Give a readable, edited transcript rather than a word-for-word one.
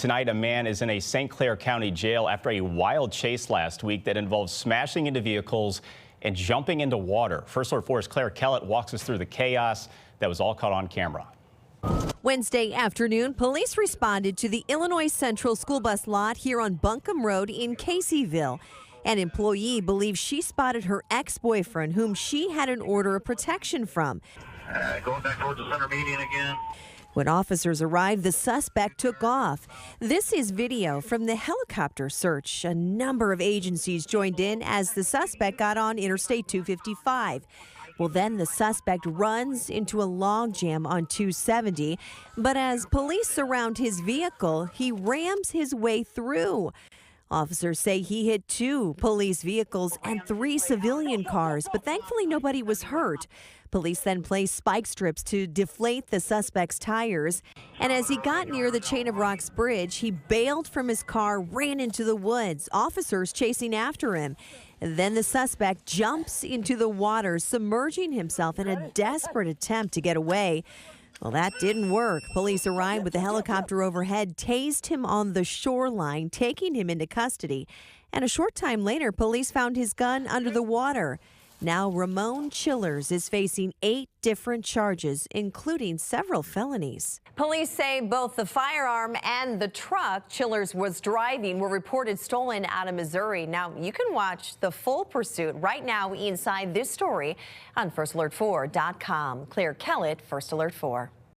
Tonight, a man is in a St. Clair County jail after a wild chase last week that involved smashing into vehicles and jumping into water. First Alert 4's Claire Kellett walks us through the chaos that was all caught on camera. Wednesday afternoon, police responded to the Illinois Central school bus lot here on Buncombe Road in Caseyville. An employee believes she spotted her ex-boyfriend, whom she had an order of protection from. Going back towards the center median again. When officers arrived, the suspect took off. This is video from the helicopter search. A number of agencies joined in as the suspect got on Interstate 255. Well, then the suspect runs into a logjam on 270. But as police surround his vehicle, he rams his way through. Officers say he hit 2 police vehicles and 3 civilian cars, but thankfully nobody was hurt. Police then placed spike strips to deflate the suspect's tires. And as he got near the Chain of Rocks Bridge, he bailed from his car, ran into the woods, officers chasing after him. Then the suspect jumps into the water, submerging himself in a desperate attempt to get away. Well, that didn't work. Police arrived with the helicopter overhead, tased him on the shoreline, taking him into custody. And a short time later, police found his gun under the water. Now, Ramon Chillers is facing 8 different charges, including several felonies. Police say both the firearm and the truck Chillers was driving were reported stolen out of Missouri. Now, you can watch the full pursuit right now inside this story on FirstAlert4.com. Claire Kellett, First Alert 4.